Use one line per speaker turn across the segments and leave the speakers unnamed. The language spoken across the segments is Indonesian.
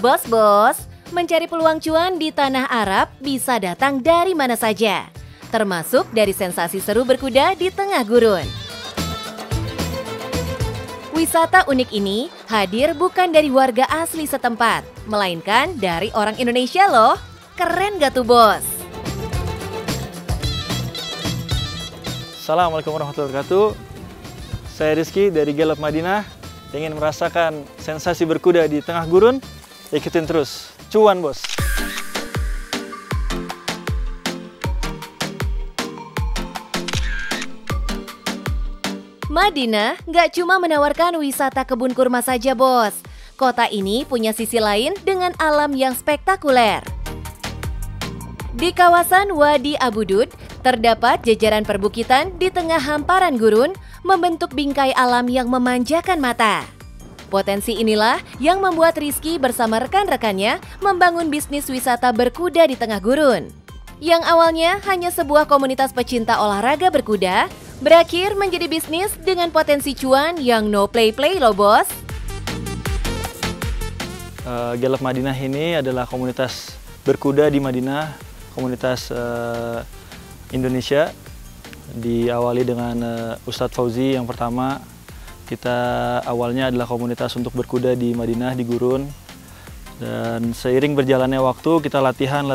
Bos-bos, mencari peluang cuan di tanah Arab bisa datang dari mana saja, termasuk dari sensasi seru berkuda di tengah gurun. Wisata unik ini hadir bukan dari warga asli setempat, melainkan dari orang Indonesia loh. Keren gak tuh, bos?
Assalamualaikum warahmatullahi wabarakatuh. Saya Rizky dari Galop Madinah. Ingin merasakan sensasi berkuda di tengah gurun? Ikutin terus. Cuan, bos.
Madinah nggak cuma menawarkan wisata kebun kurma saja, bos. Kota ini punya sisi lain dengan alam yang spektakuler. Di kawasan Wadi Abu Dud, terdapat jajaran perbukitan di tengah hamparan gurun membentuk bingkai alam yang memanjakan mata. Potensi inilah yang membuat Rizky bersama rekan-rekannya membangun bisnis wisata berkuda di tengah gurun. Yang awalnya hanya sebuah komunitas pecinta olahraga berkuda, berakhir menjadi bisnis dengan potensi cuan yang no play-play loh, bos.
Galop Madinah ini adalah komunitas berkuda di Madinah, komunitas Indonesia. Diawali dengan Ustadz Fauzi yang pertama. Kita awalnya adalah komunitas untuk berkuda di Madinah, di gurun. Dan seiring berjalannya waktu, kita latihan.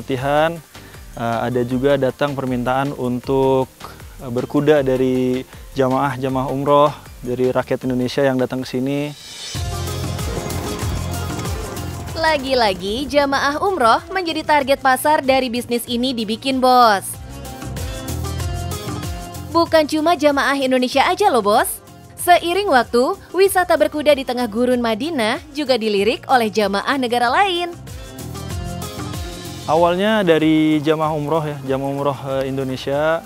Ada juga datang permintaan untuk berkuda dari jamaah umroh, dari rakyat Indonesia yang datang ke sini.
Lagi-lagi jamaah umroh menjadi target pasar dari bisnis ini dibikin, bos. Bukan cuma jamaah Indonesia aja loh, bos. Seiring waktu, wisata berkuda di tengah gurun Madinah juga dilirik oleh jamaah negara lain.
Awalnya dari jamaah umroh Indonesia,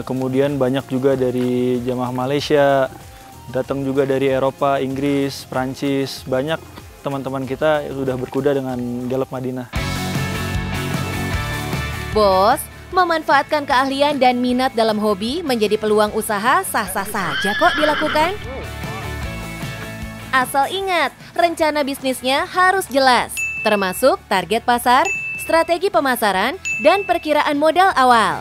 kemudian banyak juga dari jamaah Malaysia, datang juga dari Eropa, Inggris, Prancis, banyak teman-teman kita sudah berkuda dengan Galop Madinah.
Bos, memanfaatkan keahlian dan minat dalam hobi menjadi peluang usaha sah-sah saja kok dilakukan. Asal ingat, rencana bisnisnya harus jelas, termasuk target pasar, strategi pemasaran, dan perkiraan modal awal.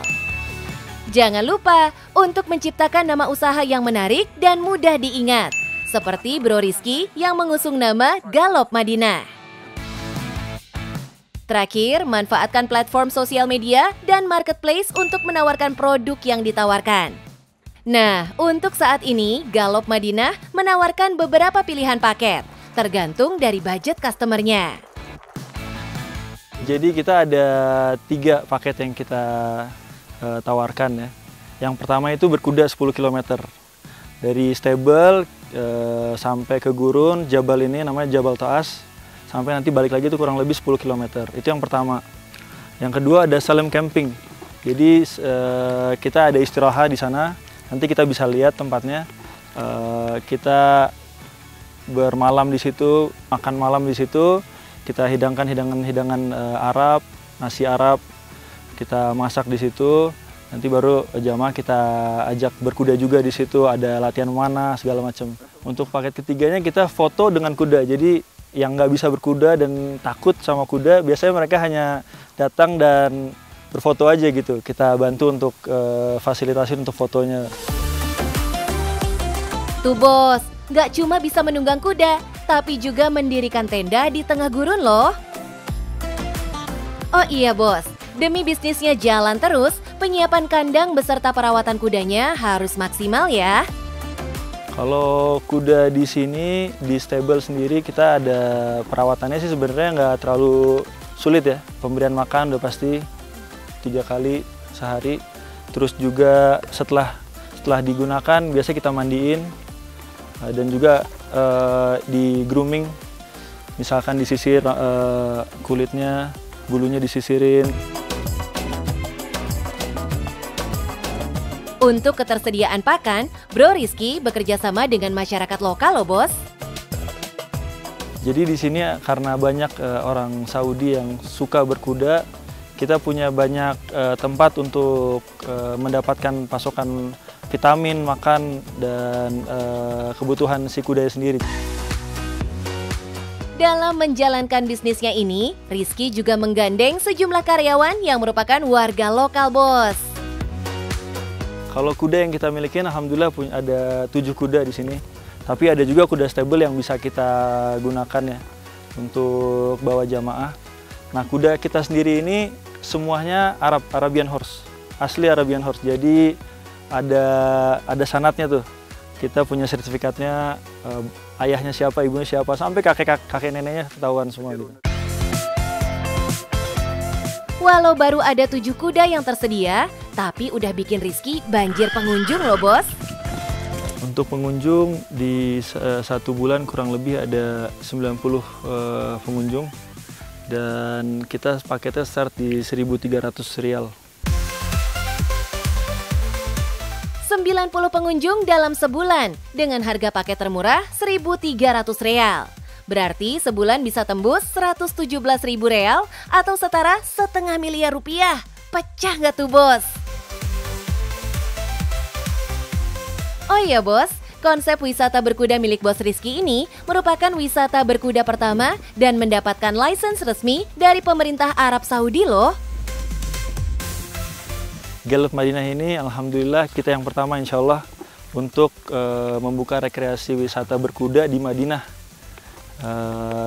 Jangan lupa untuk menciptakan nama usaha yang menarik dan mudah diingat, seperti Bro Rizky yang mengusung nama Galop Madinah. Terakhir, manfaatkan platform sosial media dan marketplace untuk menawarkan produk yang ditawarkan. Nah, untuk saat ini, Galop Madinah menawarkan beberapa pilihan paket, tergantung dari budget customer-nya.
Jadi kita ada 3 paket yang kita tawarkan ya. Yang pertama itu berkuda 10 km. Dari stable sampai ke gurun, Jabal ini namanya Jabal Taas. Sampai nanti balik lagi itu kurang lebih 10 km. Itu yang pertama. Yang kedua ada Salem Camping. Jadi kita ada istirahat di sana. Nanti kita bisa lihat tempatnya. Kita bermalam di situ, makan malam di situ. Kita hidangkan hidangan Arab, nasi Arab. Kita masak di situ. Nanti baru jamaah kita ajak berkuda juga di situ. Ada latihan mana segala macam. Untuk paket ketiganya kita foto dengan kuda. Jadi yang nggak bisa berkuda dan takut sama kuda, biasanya mereka hanya datang dan berfoto aja gitu. Kita bantu untuk fasilitasi untuk fotonya.
Tuh bos, nggak cuma bisa menunggang kuda, tapi juga mendirikan tenda di tengah gurun loh. Oh iya bos, demi bisnisnya jalan terus, penyiapan kandang beserta perawatan kudanya harus maksimal ya.
Kalau kuda di sini, di stable sendiri kita ada perawatannya sih sebenarnya nggak terlalu sulit ya. Pemberian makan udah pasti 3 kali sehari. Terus juga setelah digunakan biasa kita mandiin dan juga di grooming. Misalkan disisir kulitnya, bulunya disisirin.
Untuk ketersediaan pakan, Bro Rizky bekerja sama dengan masyarakat lokal loh, bos.
Jadi di sini karena banyak orang Saudi yang suka berkuda, kita punya banyak tempat untuk mendapatkan pasokan vitamin, makan, dan kebutuhan si kudanya sendiri.
Dalam menjalankan bisnisnya ini, Rizky juga menggandeng sejumlah karyawan yang merupakan warga lokal, Bos.
Kalau kuda yang kita miliki, alhamdulillah ada 7 kuda di sini. Tapi ada juga kuda stable yang bisa kita gunakan ya untuk bawa jamaah. Nah, kuda kita sendiri ini semuanya Arabian horse, asli Arabian horse. Jadi ada sanatnya tuh. Kita punya sertifikatnya, ayahnya siapa, ibunya siapa, sampai kakek neneknya ketahuan semua gitu.
Walau baru ada 7 kuda yang tersedia, tapi udah bikin Rizky banjir pengunjung loh, Bos.
Untuk pengunjung di 1 bulan kurang lebih ada 90 pengunjung. Dan kita paketnya start di 1.300 rial.
90 pengunjung dalam sebulan dengan harga paket termurah 1.300 real. Berarti sebulan bisa tembus 117.000 real atau setara setengah miliar rupiah. Pecah nggak tuh, Bos? Oh iya, Bos, konsep wisata berkuda milik Bos Rizky ini merupakan wisata berkuda pertama dan mendapatkan lisensi resmi dari pemerintah Arab Saudi loh.
Gallop Madinah ini alhamdulillah kita yang pertama insya Allah untuk membuka rekreasi wisata berkuda di Madinah.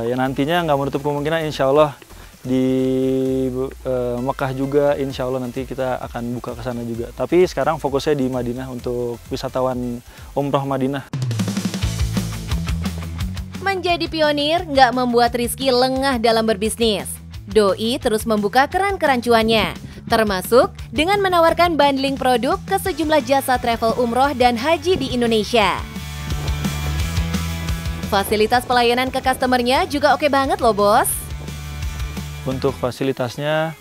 Ya nantinya nggak menutup kemungkinan insya Allah di Mekah juga insya Allah nanti kita akan buka ke sana juga. Tapi sekarang fokusnya di Madinah untuk wisatawan umroh Madinah.
Menjadi pionir nggak membuat Rizky lengah dalam berbisnis. Doi terus membuka keran-keran cuannya, termasuk dengan menawarkan bundling produk ke sejumlah jasa travel umroh dan haji di Indonesia. Fasilitas pelayanan ke customernya juga oke banget loh, Bos.
Untuk fasilitasnya,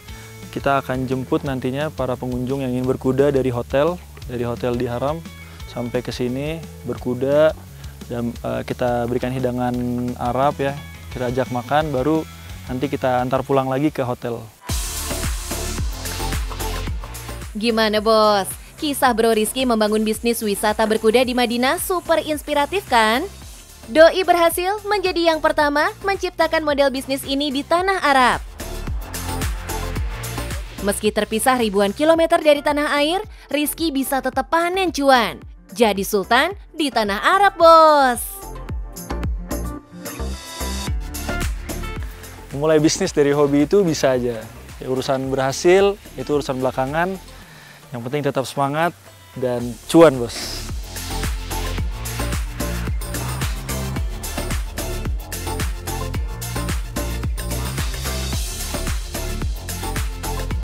kita akan jemput nantinya para pengunjung yang ingin berkuda dari hotel di Haram sampai ke sini berkuda, dan kita berikan hidangan Arab ya, kita ajak makan, baru nanti kita antar pulang lagi ke hotel.
Gimana, Bos? Kisah Bro Rizky membangun bisnis wisata berkuda di Madinah super inspiratif kan? Doi berhasil menjadi yang pertama menciptakan model bisnis ini di tanah Arab. Meski terpisah ribuan kilometer dari tanah air, Rizky bisa tetap panen cuan. Jadi sultan di tanah Arab, Bos.
Mulai bisnis dari hobi itu bisa aja. Ya, urusan berhasil itu urusan belakangan. Yang penting tetap semangat dan cuan, Bos.